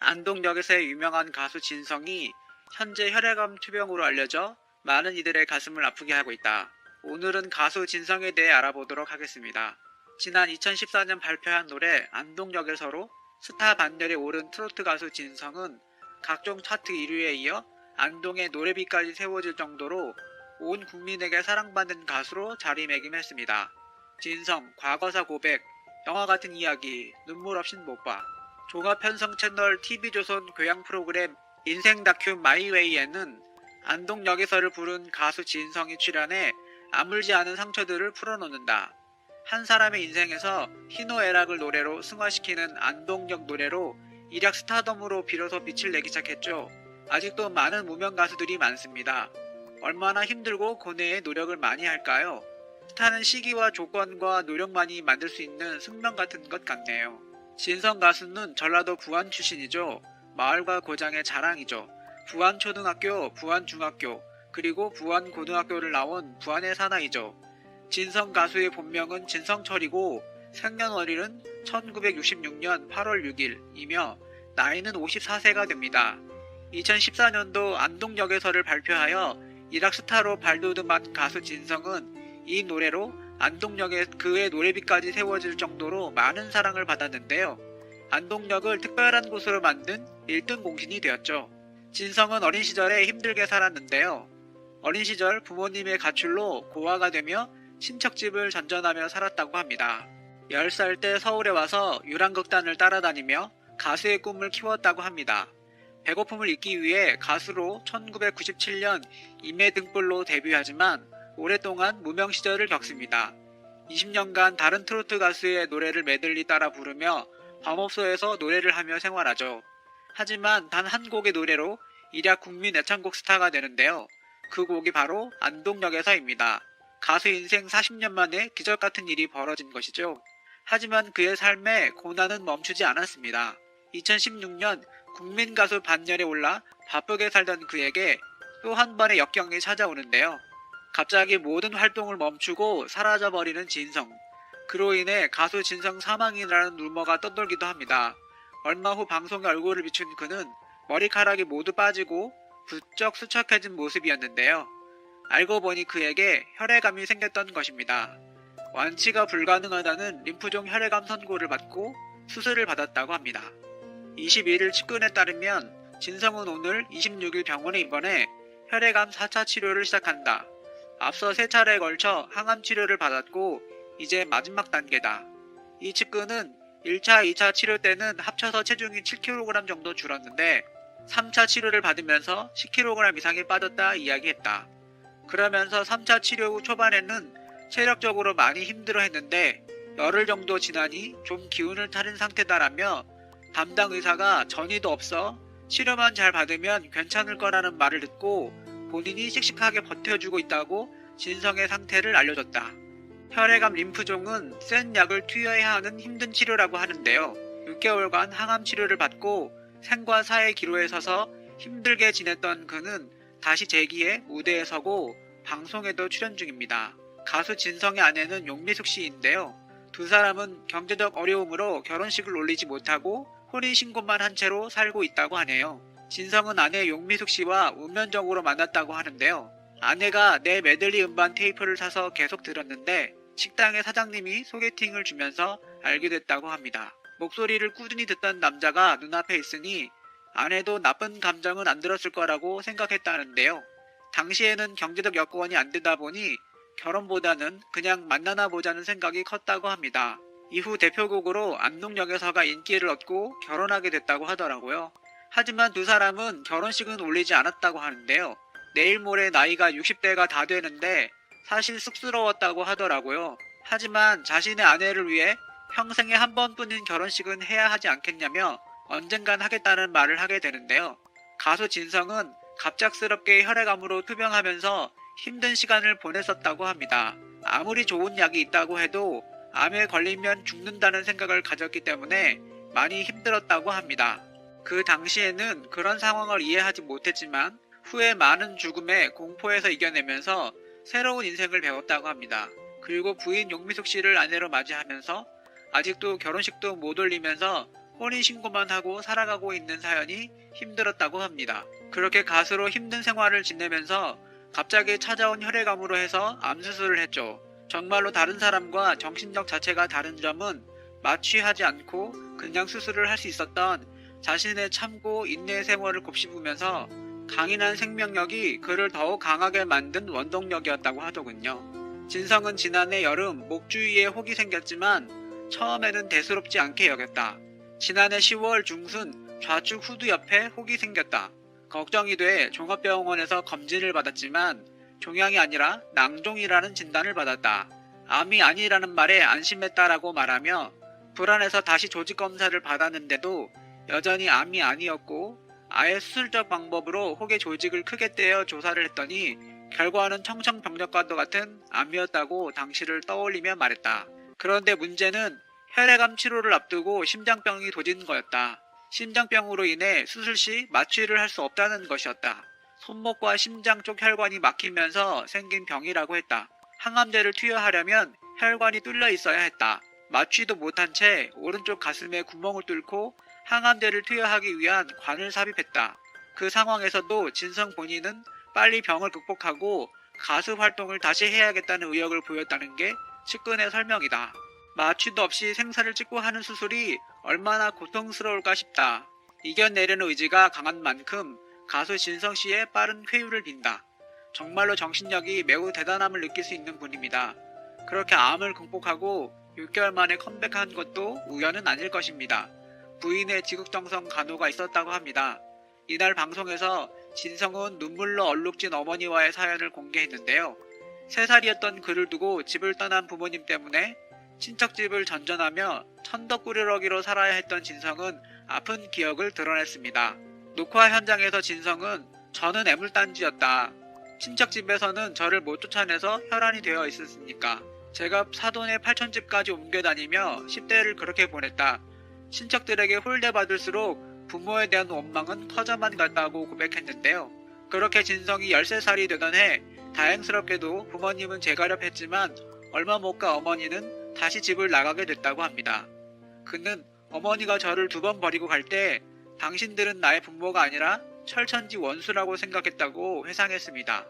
안동역에서의 유명한 가수 진성이 현재 혈액암 투병으로 알려져 많은 이들의 가슴을 아프게 하고 있다. 오늘은 가수 진성에 대해 알아보도록 하겠습니다. 지난 2014년 발표한 노래 안동역에서로 스타 반열에 오른 트로트 가수 진성은 각종 차트 1위에 이어 안동의 노래비까지 세워질 정도로 온 국민에게 사랑받는 가수로 자리매김했습니다. 진성, 과거사 고백, 영화 같은 이야기, 눈물 없인 못 봐. 종합편성 채널 TV조선 교양 프로그램 인생 다큐 마이웨이에는 안동역에서를 부른 가수 진성이 출연해 아물지 않은 상처들을 풀어놓는다. 한 사람의 인생에서 희노애락을 노래로 승화시키는 안동역 노래로 일약 스타덤으로 비로소 빛을 내기 시작했죠. 아직도 많은 무명 가수들이 많습니다. 얼마나 힘들고 고뇌의 노력을 많이 할까요? 스타는 시기와 조건과 노력만이 만들 수 있는 숙명 같은 것 같네요. 진성 가수는 전라도 부안 출신이죠. 마을과 고장의 자랑이죠. 부안초등학교, 부안중학교, 그리고 부안고등학교를 나온 부안의 사나이죠. 진성 가수의 본명은 진성철이고 생년월일은 1966년 8월 6일이며 나이는 54세가 됩니다. 2014년도 안동역에서를 발표하여 일약 스타로 발돋움한 가수 진성은 이 노래로 안동역에 그의 노래비까지 세워질 정도로 많은 사랑을 받았는데요. 안동역을 특별한 곳으로 만든 1등 공신이 되었죠. 진성은 어린 시절에 힘들게 살았는데요. 어린 시절 부모님의 가출로 고아가 되며 친척집을 전전하며 살았다고 합니다. 10살 때 서울에 와서 유랑극단을 따라다니며 가수의 꿈을 키웠다고 합니다. 배고픔을 잊기 위해 가수로 1997년 임해등불로 데뷔하지만 오랫동안 무명 시절을 겪습니다. 20년간 다른 트로트 가수의 노래를 메들리 따라 부르며 밤업소에서 노래를 하며 생활하죠. 하지만 단 한 곡의 노래로 일약 국민 애창곡 스타가 되는데요. 그 곡이 바로 안동역에서입니다. 가수 인생 40년 만에 기적같은 일이 벌어진 것이죠. 하지만 그의 삶에 고난은 멈추지 않았습니다. 2016년 국민가수 반열에 올라 바쁘게 살던 그에게 또 한 번의 역경이 찾아오는데요. 갑자기 모든 활동을 멈추고 사라져버리는 진성. 그로 인해 가수 진성 사망이라는 루머가 떠돌기도 합니다. 얼마 후 방송에 얼굴을 비춘 그는 머리카락이 모두 빠지고 부쩍 수척해진 모습이었는데요. 알고 보니 그에게 혈액암이 생겼던 것입니다. 완치가 불가능하다는 림프종 혈액암 선고를 받고 수술을 받았다고 합니다. 21일 측근에 따르면 진성은 오늘 26일 병원에 입원해 혈액암 4차 치료를 시작한다. 앞서 3차례에 걸쳐 항암 치료를 받았고 이제 마지막 단계다. 이 측근은 1차, 2차 치료 때는 합쳐서 체중이 7kg 정도 줄었는데 3차 치료를 받으면서 10kg 이상이 빠졌다 이야기했다. 그러면서 3차 치료 후 초반에는 체력적으로 많이 힘들어했는데 열흘 정도 지나니 좀 기운을 차린 상태다라며 담당 의사가 전이도 없어 치료만 잘 받으면 괜찮을 거라는 말을 듣고 본인이 씩씩하게 버텨주고 있다고 진성의 상태를 알려줬다. 혈액암 림프종은 센 약을 투여해야 하는 힘든 치료라고 하는데요. 6개월간 항암 치료를 받고 생과 사의 기로에 서서 힘들게 지냈던 그는 다시 재기에 무대에 서고 방송에도 출연 중입니다. 가수 진성의 아내는 용미숙 씨인데요. 두 사람은 경제적 어려움으로 결혼식을 올리지 못하고 혼인신고만 한 채로 살고 있다고 하네요. 진성은 아내 용미숙 씨와 운명적으로 만났다고 하는데요. 아내가 내 메들리 음반 테이프를 사서 계속 들었는데 식당의 사장님이 소개팅을 주면서 알게 됐다고 합니다. 목소리를 꾸준히 듣던 남자가 눈앞에 있으니 아내도 나쁜 감정은 안 들었을 거라고 생각했다는데요. 당시에는 경제적 여건이 안 되다 보니 결혼보다는 그냥 만나나 보자는 생각이 컸다고 합니다. 이후 대표곡으로 안동역에서가 인기를 얻고 결혼하게 됐다고 하더라고요. 하지만 두 사람은 결혼식은 올리지 않았다고 하는데요. 내일 모레 나이가 60대가 다 되는데 사실 쑥스러웠다고 하더라고요. 하지만 자신의 아내를 위해 평생에 한 번뿐인 결혼식은 해야 하지 않겠냐며 언젠간 하겠다는 말을 하게 되는데요. 가수 진성은 갑작스럽게 혈액암으로 투병하면서 힘든 시간을 보냈었다고 합니다. 아무리 좋은 약이 있다고 해도 암에 걸리면 죽는다는 생각을 가졌기 때문에 많이 힘들었다고 합니다. 그 당시에는 그런 상황을 이해하지 못했지만 후에 많은 죽음에 공포에서 이겨내면서 새로운 인생을 배웠다고 합니다. 그리고 부인 용미숙 씨를 아내로 맞이하면서 아직도 결혼식도 못 올리면서 혼인신고만 하고 살아가고 있는 사연이 힘들었다고 합니다. 그렇게 가수로 힘든 생활을 지내면서 갑자기 찾아온 혈액암으로 해서 암수술을 했죠. 정말로 다른 사람과 정신력 자체가 다른 점은 마취하지 않고 그냥 수술을 할 수 있었던 자신의 참고 인내의 생활을 곱씹으면서 강인한 생명력이 그를 더욱 강하게 만든 원동력이었다고 하더군요. 진성은 지난해 여름 목 주위에 혹이 생겼지만 처음에는 대수롭지 않게 여겼다. 지난해 10월 중순 좌측 후두 옆에 혹이 생겼다. 걱정이 돼 종합병원에서 검진을 받았지만 종양이 아니라 낭종이라는 진단을 받았다. 암이 아니라는 말에 안심했다라고 말하며 불안해서 다시 조직검사를 받았는데도 여전히 암이 아니었고 아예 수술적 방법으로 혹의 조직을 크게 떼어 조사를 했더니 결과는 청천벽력과도 같은 암이었다고 당시를 떠올리며 말했다. 그런데 문제는 혈액암 치료를 앞두고 심장병이 도진 거였다. 심장병으로 인해 수술 시 마취를 할 수 없다는 것이었다. 손목과 심장 쪽 혈관이 막히면서 생긴 병이라고 했다. 항암제를 투여하려면 혈관이 뚫려 있어야 했다. 마취도 못한 채 오른쪽 가슴에 구멍을 뚫고 항암제를 투여하기 위한 관을 삽입했다. 그 상황에서도 진성 본인은 빨리 병을 극복하고 가수 활동을 다시 해야겠다는 의욕을 보였다는 게 측근의 설명이다. 마취도 없이 생사를 찍고 하는 수술이 얼마나 고통스러울까 싶다. 이겨내려는 의지가 강한 만큼 가수 진성 씨의 빠른 쾌유를 빈다. 정말로 정신력이 매우 대단함을 느낄 수 있는 분입니다. 그렇게 암을 극복하고 6개월 만에 컴백한 것도 우연은 아닐 것입니다. 부인의 지극정성 간호가 있었다고 합니다. 이날 방송에서 진성은 눈물로 얼룩진 어머니와의 사연을 공개했는데요. 3살이었던 그를 두고 집을 떠난 부모님 때문에 친척집을 전전하며 천덕꾸러기로 살아야 했던 진성은 아픈 기억을 드러냈습니다. 녹화 현장에서 진성은 저는 애물단지였다. 친척집에서는 저를 못 쫓아내서 혈안이 되어 있었으니까. 제가 사돈의 8촌집까지 옮겨다니며 10대를 그렇게 보냈다. 친척들에게 홀대받을수록 부모에 대한 원망은 커져만 갔다고 고백했는데요. 그렇게 진성이 13살이 되던 해 다행스럽게도 부모님은 재가렵했지만 얼마 못 가 어머니는 다시 집을 나가게 됐다고 합니다. 그는 어머니가 저를 2번 버리고 갈 때 당신들은 나의 부모가 아니라 철천지 원수라고 생각했다고 회상했습니다.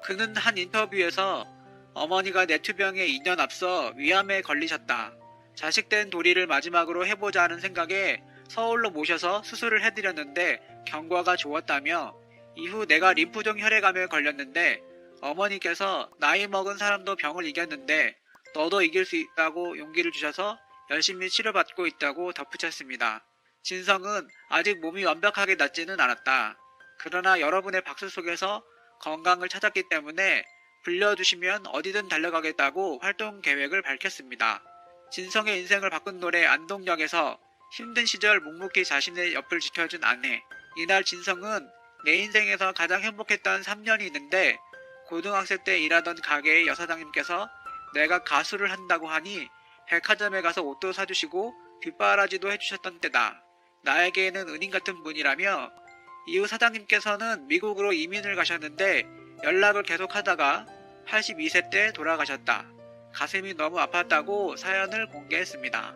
그는 한 인터뷰에서 어머니가 뇌투병에 2년 앞서 위암에 걸리셨다. 자식된 도리를 마지막으로 해보자 하는 생각에 서울로 모셔서 수술을 해드렸는데 경과가 좋았다며 이후 내가 림프종 혈액암에 걸렸는데 어머니께서 나이 먹은 사람도 병을 이겼는데 너도 이길 수 있다고 용기를 주셔서 열심히 치료받고 있다고 덧붙였습니다. 진성은 아직 몸이 완벽하게 낫지는 않았다. 그러나 여러분의 박수 속에서 건강을 찾았기 때문에 불러주시면 어디든 달려가겠다고 활동 계획을 밝혔습니다. 진성의 인생을 바꾼 노래 안동역에서 힘든 시절 묵묵히 자신의 옆을 지켜준 아내. 이날 진성은 내 인생에서 가장 행복했던 3년이 있는데 고등학생 때 일하던 가게의 여사장님께서 내가 가수를 한다고 하니 백화점에 가서 옷도 사주시고 뒷바라지도 해주셨던 때다. 나에게는 은인 같은 분이라며 이후 사장님께서는 미국으로 이민을 가셨는데 연락을 계속하다가 82세 때 돌아가셨다. 가슴이 너무 아팠다고 사연을 공개했습니다.